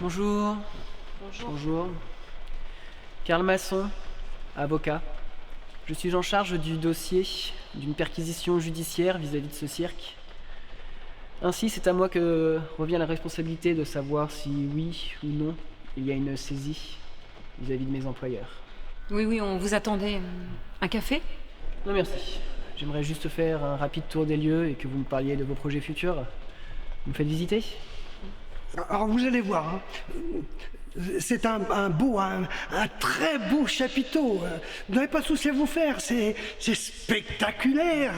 Bonjour. Bonjour. Bonjour. Karl Masson, avocat. Je suis en charge du dossier d'une perquisition judiciaire vis-à-vis de ce cirque. Ainsi, c'est à moi que revient la responsabilité de savoir si oui ou non il y a une saisie vis-à-vis de mes employeurs. Oui, on vous attendait. Un café? Non merci. J'aimerais juste faire un rapide tour des lieux et que vous me parliez de vos projets futurs. Vous me faites visiter? Alors vous allez voir, hein. C'est un très beau chapiteau. Vous n'avez pas de souci à vous faire, c'est spectaculaire.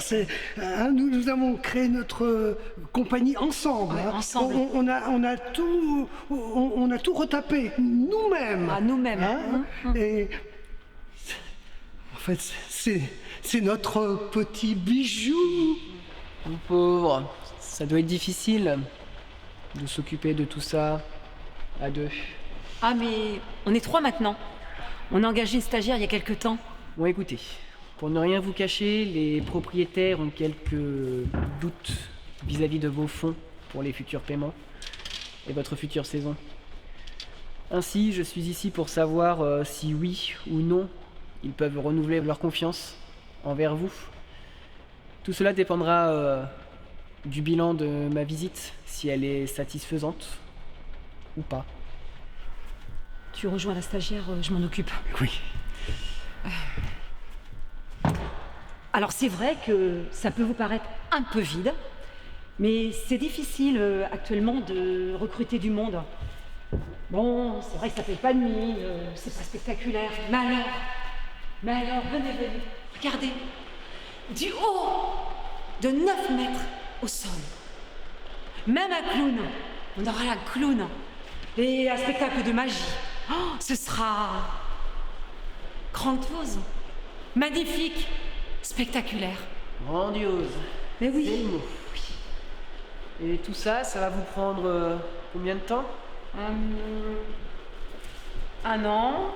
Nous avons créé notre compagnie ensemble. Ouais, Hein. ensemble. On a tout retapé nous-mêmes. Ah, nous-mêmes. Hein. Et en fait, c'est notre petit bijou. Mon pauvre, ça doit être difficile de s'occuper de tout ça à deux. Ah, mais on est 3 maintenant. On a engagé une stagiaire il y a quelque temps. Bon écoutez, pour ne rien vous cacher, les propriétaires ont quelques doutes vis-à-vis de vos fonds pour les futurs paiements et votre future saison. Ainsi, je suis ici pour savoir si oui ou non ils peuvent renouveler leur confiance envers vous. Tout cela dépendra du bilan de ma visite, si elle est satisfaisante ou pas. Tu rejoins la stagiaire, je m'en occupe. Oui. Alors c'est vrai que ça peut vous paraître un peu vide, mais c'est difficile actuellement de recruter du monde. Bon, c'est vrai que ça fait pas de mine, c'est pas spectaculaire, mais alors, venez, regardez, du haut de 9 mètres au sol. Même un clown, on aura un clown, et un spectacle de magie. Oh, ce sera grandiose, magnifique, spectaculaire. Grandiose. Mais oui. C'est le mot. Et tout ça, ça va vous prendre combien de temps? 1 an,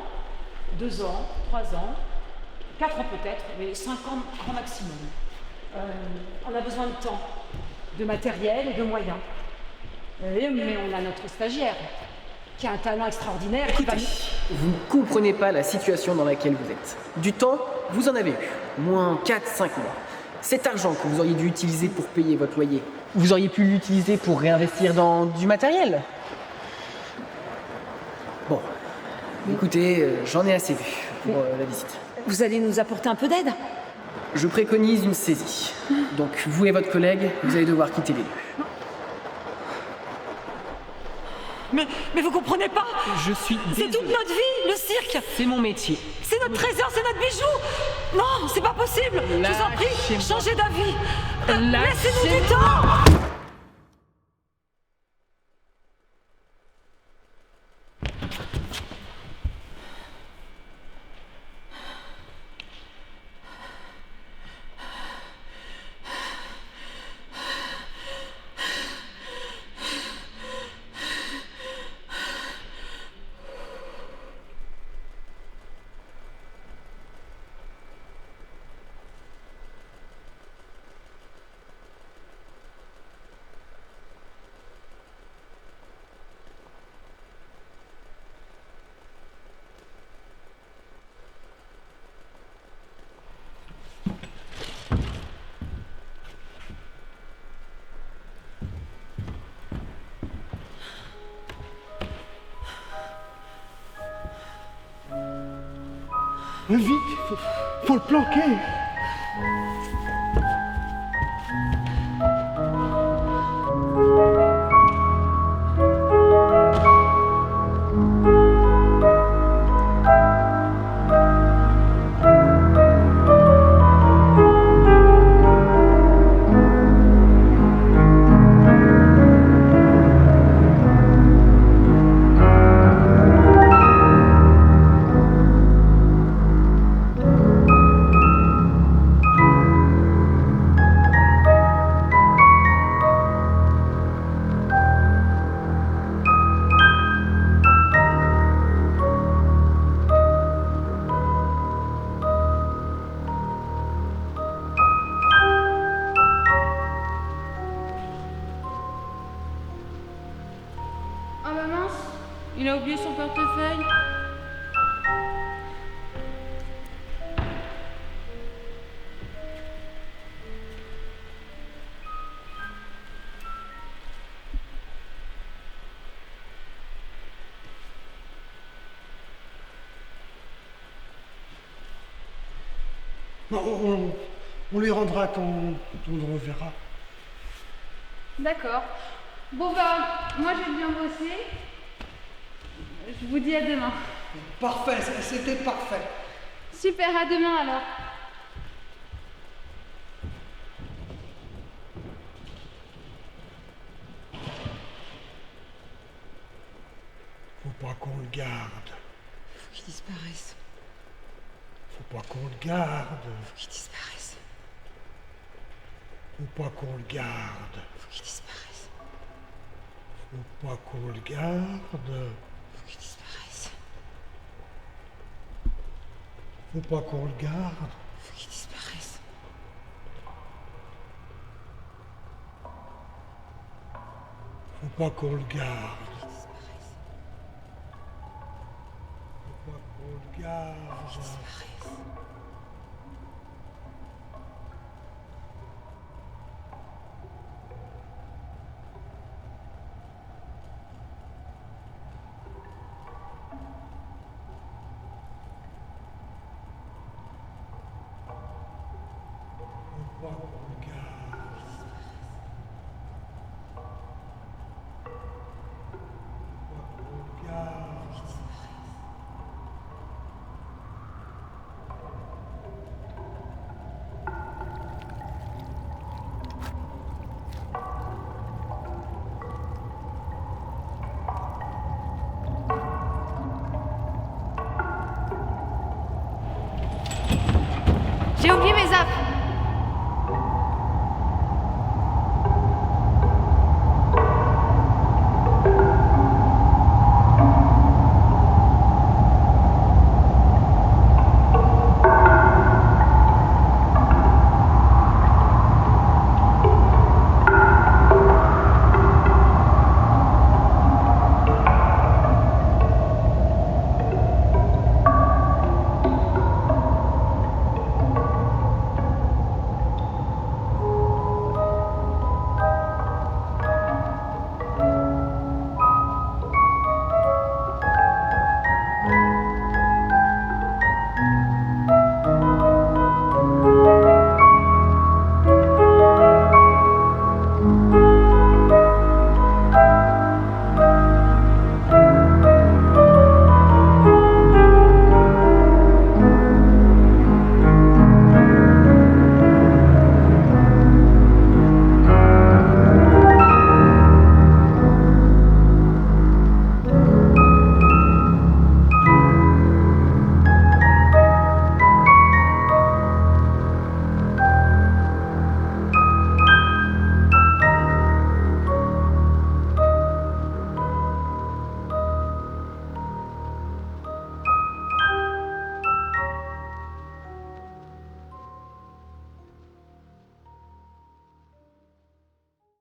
2 ans, 3 ans, 4 ans peut-être, mais 5 ans grand maximum. On a besoin de temps, de matériel et de moyens. Mais on a notre stagiaire, qui a un talent extraordinaire. Qui va... Vous ne comprenez pas la situation dans laquelle vous êtes. Du temps, vous en avez eu. Moins 4-5 mois. Cet argent que vous auriez dû utiliser pour payer votre loyer, vous auriez pu l'utiliser pour réinvestir dans du matériel. Bon, écoutez, j'en ai assez vu pour la visite. Vous allez nous apporter un peu d'aide? Je préconise une saisie. Donc vous et votre collègue, vous allez devoir quitter les lieux. Mais vous comprenez pas? Je suis C'est toute notre vie, le cirque. C'est mon métier. C'est notre trésor, c'est notre bijou. Non, c'est pas possible. Je vous en prie, Lâchez-moi. changez d'avis. Laissez-nous du Lâchez-moi. temps. Vite, faut le planquer. Ah bah mince, Il a oublié son portefeuille. Non, on lui rendra quand on le reverra. D'accord. Bon bah, moi je vais bien bosser. Je vous dis à demain. Parfait, c'était parfait. Super, à demain alors. Faut pas qu'on le garde. Faut qu'il disparaisse. Faut pas qu'on le garde. Faut qu'il disparaisse. Faut pas qu'on le garde. Faut qu'il disparaisse. Faut pas qu'on le garde. Faut qu'il disparaisse. Faut pas qu'on le garde. Faut qu'il disparaisse. Faut pas qu'on le garde. Faut pas qu'on le garde. Faut pas qu'on